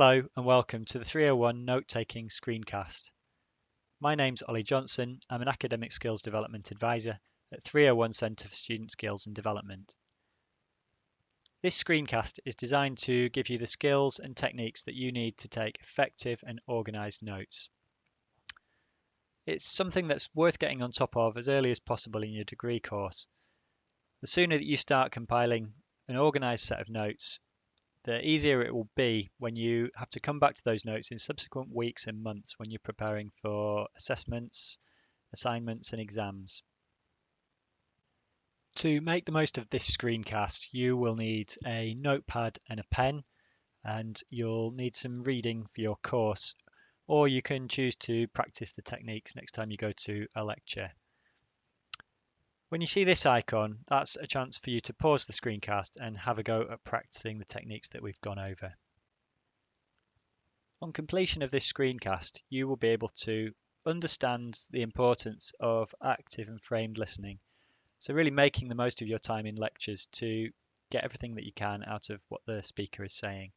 Hello and welcome to the 301 Note-Taking Screencast. My name's Ollie Johnson. I'm an Academic Skills Development Advisor at 301 Centre for Student Skills and Development. This screencast is designed to give you the skills and techniques that you need to take effective and organised notes. It's something that's worth getting on top of as early as possible in your degree course. The sooner that you start compiling an organised set of notes, the easier it will be when you have to come back to those notes in subsequent weeks and months when you're preparing for assessments, assignments and exams. To make the most of this screencast, you will need a notepad and a pen, and you'll need some reading for your course, or you can choose to practice the techniques next time you go to a lecture. When you see this icon, that's a chance for you to pause the screencast and have a go at practicing the techniques that we've gone over. On completion of this screencast, you will be able to understand the importance of active and framed listening. So really making the most of your time in lectures to get everything that you can out of what the speaker is saying.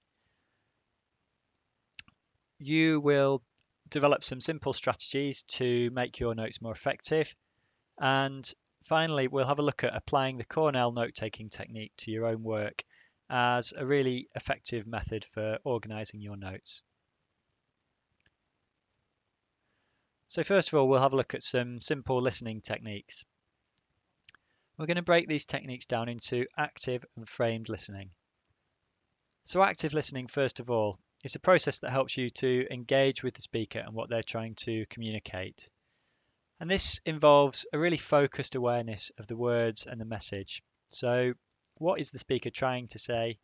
You will develop some simple strategies to make your notes more effective, and finally, we'll have a look at applying the Cornell note-taking technique to your own work as a really effective method for organising your notes. So first of all, we'll have a look at some simple listening techniques. We're going to break these techniques down into active and framed listening. So active listening, first of all, is a process that helps you to engage with the speaker and what they're trying to communicate. And this involves a really focused awareness of the words and the message. So what is the speaker trying to say?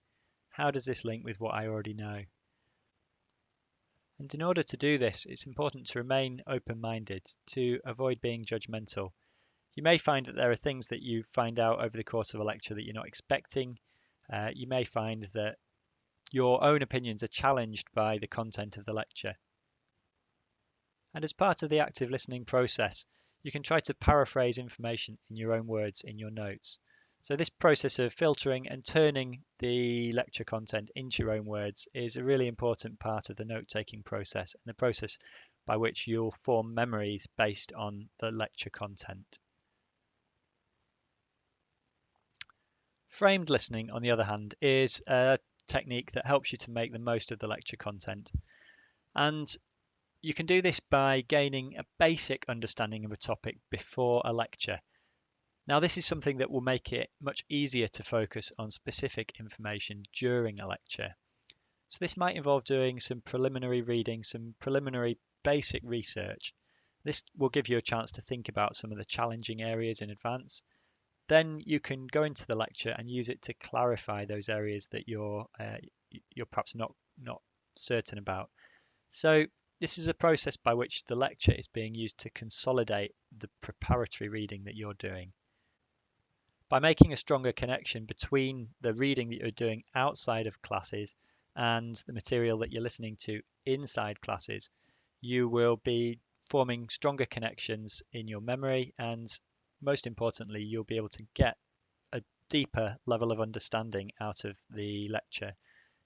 How does this link with what I already know? And in order to do this, it's important to remain open-minded, to avoid being judgmental. You may find that there are things that you find out over the course of a lecture that you're not expecting. You may find that your own opinions are challenged by the content of the lecture. And as part of the active listening process, you can try to paraphrase information in your own words in your notes. So this process of filtering and turning the lecture content into your own words is a really important part of the note-taking process and the process by which you'll form memories based on the lecture content. Framed listening, on the other hand, is a technique that helps you to make the most of the lecture content. And you can do this by gaining a basic understanding of a topic before a lecture. Now, this is something that will make it much easier to focus on specific information during a lecture. So this might involve doing some preliminary reading, some preliminary basic research. This will give you a chance to think about some of the challenging areas in advance. Then you can go into the lecture and use it to clarify those areas that you're perhaps not certain about. So this is a process by which the lecture is being used to consolidate the preparatory reading that you're doing. By making a stronger connection between the reading that you're doing outside of classes and the material that you're listening to inside classes, you will be forming stronger connections in your memory, and most importantly, you'll be able to get a deeper level of understanding out of the lecture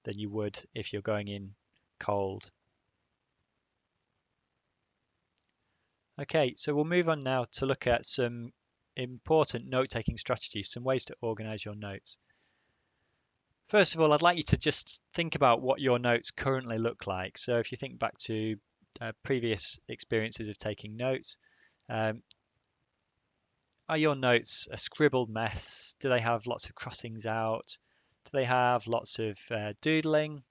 than you would if you're going in cold. Okay, so we'll move on now to look at some important note-taking strategies, some ways to organise your notes. First of all, I'd like you to just think about what your notes currently look like. So if you think back to previous experiences of taking notes, are your notes a scribbled mess? Do they have lots of crossings out? Do they have lots of doodling?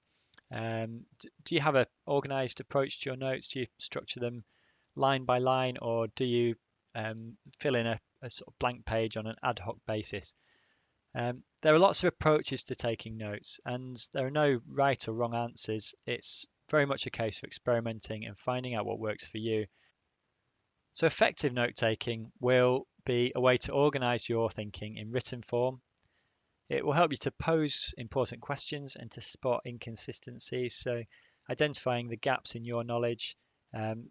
Do you have an organised approach to your notes? Do you structure them line by line, or do you fill in a sort of blank page on an ad hoc basis? There are lots of approaches to taking notes, and there are no right or wrong answers. It's very much a case of experimenting and finding out what works for you. So effective note-taking will be a way to organise your thinking in written form. It will help you to pose important questions and to spot inconsistencies, so identifying the gaps in your knowledge,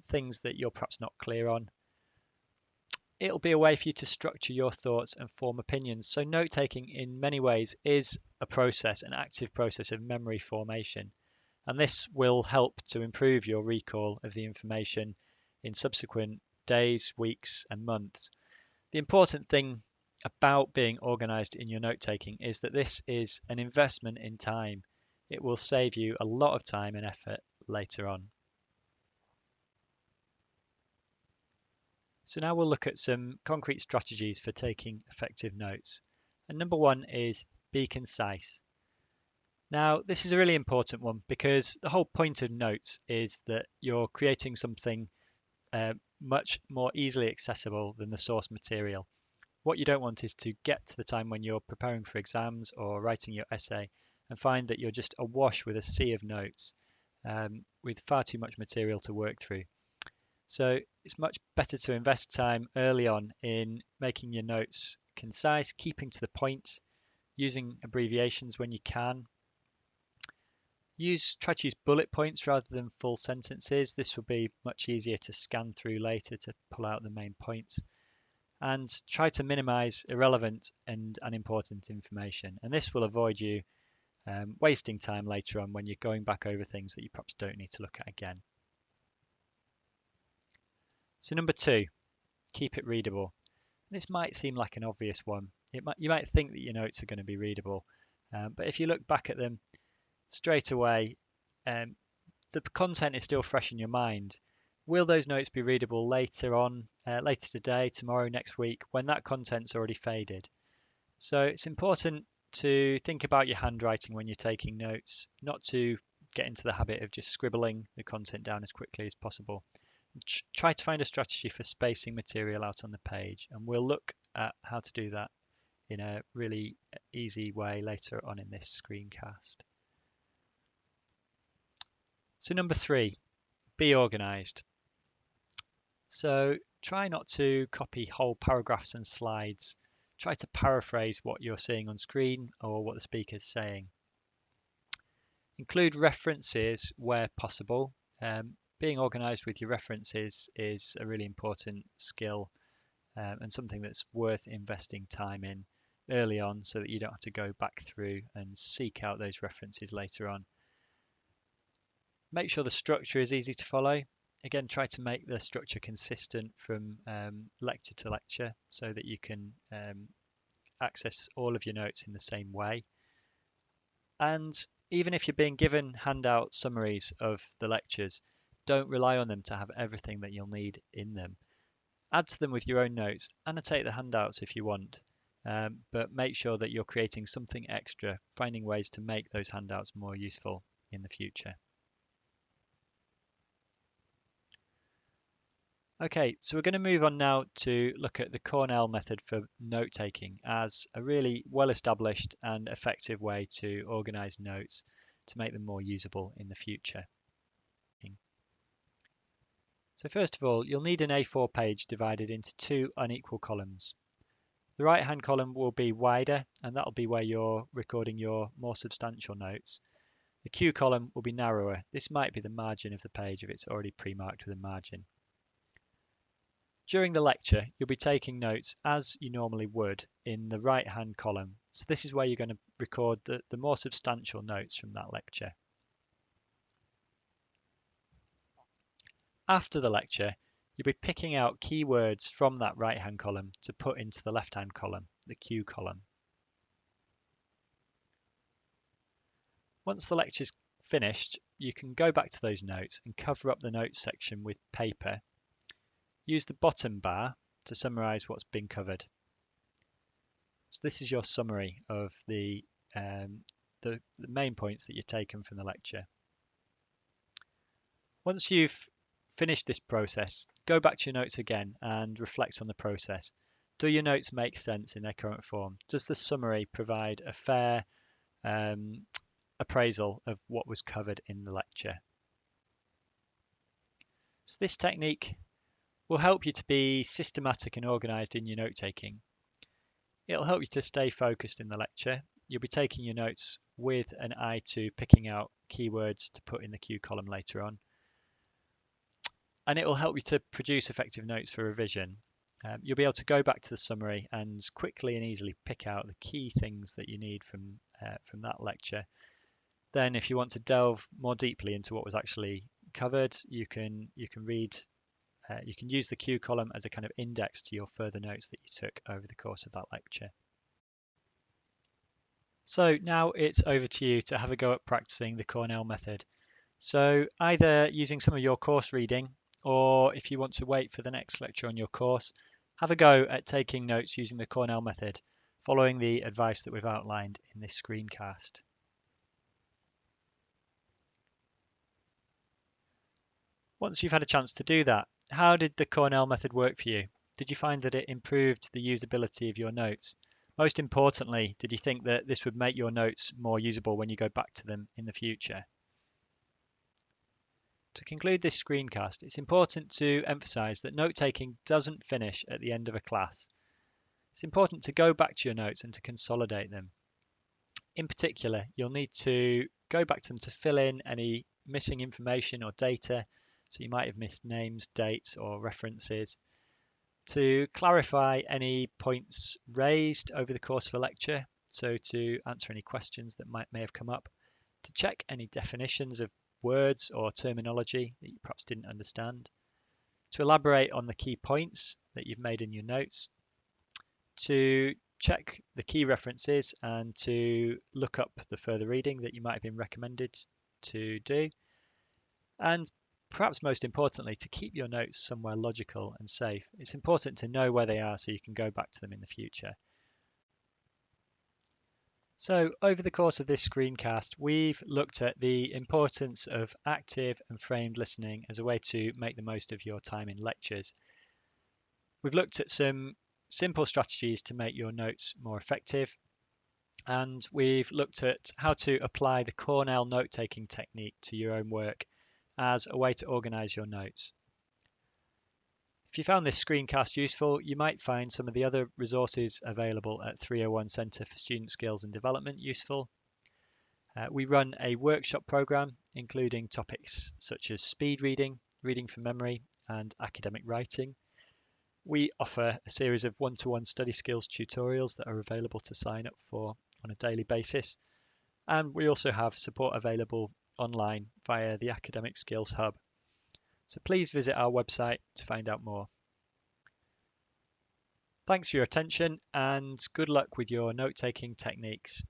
things that you're perhaps not clear on. It'll be a way for you to structure your thoughts and form opinions. So note-taking in many ways is a process, an active process of memory formation. and this will help to improve your recall of the information in subsequent days, weeks, and months. The important thing about being organized in your note taking is that this is an investment in time. It will save you a lot of time and effort later on. So now we'll look at some concrete strategies for taking effective notes. And number one is be concise. Now, this is a really important one because the whole point of notes is that you're creating something much more easily accessible than the source material. What you don't want is to get to the time when you're preparing for exams or writing your essay and find that you're just awash with a sea of notes with far too much material to work through. So it's much better to invest time early on in making your notes concise, keeping to the point, using abbreviations when you can. Try to use bullet points rather than full sentences. This will be much easier to scan through later to pull out the main points. And try to minimize irrelevant and unimportant information. And this will avoid you wasting time later on when you're going back over things that you perhaps don't need to look at again. So number two, keep it readable. This might seem like an obvious one. You might think that your notes are going to be readable, but if you look back at them straight away, the content is still fresh in your mind. Will those notes be readable later on, later today, tomorrow, next week, when that content's already faded? So it's important to think about your handwriting when you're taking notes, not to get into the habit of just scribbling the content down as quickly as possible. Try to find a strategy for spacing material out on the page, and we'll look at how to do that in a really easy way later on in this screencast. So number three, be organized. So try not to copy whole paragraphs and slides. Try to paraphrase what you're seeing on screen or what the speaker's saying. Include references where possible. Being organized with your references is a really important skill and something that's worth investing time in early on so that you don't have to go back through and seek out those references later on. Make sure the structure is easy to follow. Again, try to make the structure consistent from lecture to lecture so that you can access all of your notes in the same way. And even if you're being given handout summaries of the lectures, don't rely on them to have everything that you'll need in them. Add to them with your own notes, annotate the handouts if you want, but make sure that you're creating something extra, finding ways to make those handouts more useful in the future. Okay, so we're going to move on now to look at the Cornell method for note-taking as a really well-established and effective way to organize notes to make them more usable in the future. So first of all, you'll need an A4 page divided into two unequal columns. The right-hand column will be wider, and that'll be where you're recording your more substantial notes. The Q column will be narrower. This might be the margin of the page if it's already pre-marked with a margin. During the lecture, you'll be taking notes as you normally would in the right-hand column. So this is where you're going to record the more substantial notes from that lecture. After the lecture, you'll be picking out keywords from that right-hand column to put into the left-hand column, the Q column. Once the lecture's finished, you can go back to those notes and cover up the notes section with paper. Use the bottom bar to summarize what's been covered. So this is your summary of the main points that you've taken from the lecture. Once you've finished this process, go back to your notes again and reflect on the process. Do your notes make sense in their current form? Does the summary provide a fair appraisal of what was covered in the lecture? So this technique will help you to be systematic and organized in your note taking. It'll help you to stay focused in the lecture. You'll be taking your notes with an eye to picking out keywords to put in the Q column later on. And it will help you to produce effective notes for revision. You'll be able to go back to the summary and quickly and easily pick out the key things that you need from that lecture Then if you want to delve more deeply into what was actually covered, you can read you can use the Q column as a kind of index to your further notes that you took over the course of that lecture. So now it's over to you to have a go at practicing the Cornell method. So either using some of your course reading, or if you want to wait for the next lecture on your course, have a go at taking notes using the Cornell method, following the advice that we've outlined in this screencast. Once you've had a chance to do that, how did the Cornell method work for you? Did you find that it improved the usability of your notes? Most importantly, did you think that this would make your notes more usable when you go back to them in the future? To conclude this screencast, it's important to emphasize that note-taking doesn't finish at the end of a class. It's important to go back to your notes and to consolidate them. In particular, you'll need to go back to them to fill in any missing information or data. So you might have missed names, dates, or references. To clarify any points raised over the course of a lecture, so to answer any questions that may have come up. To check any definitions of words or terminology that you perhaps didn't understand. To elaborate on the key points that you've made in your notes. To check the key references and to look up the further reading that you might have been recommended to do. And perhaps most importantly, to keep your notes somewhere logical and safe. It's important to know where they are so you can go back to them in the future. So over the course of this screencast, we've looked at the importance of active and framed listening as a way to make the most of your time in lectures. We've looked at some simple strategies to make your notes more effective, and we've looked at how to apply the Cornell note-taking technique to your own work as a way to organize your notes. If you found this screencast useful, you might find some of the other resources available at 301 Centre for Student Skills and Development useful. We run a workshop program including topics such as speed reading, reading from memory, and academic writing. We offer a series of one-to-one study skills tutorials that are available to sign up for on a daily basis. And we also have support available online via the Academic Skills Hub. So please visit our website to find out more. Thanks for your attention and good luck with your note-taking techniques.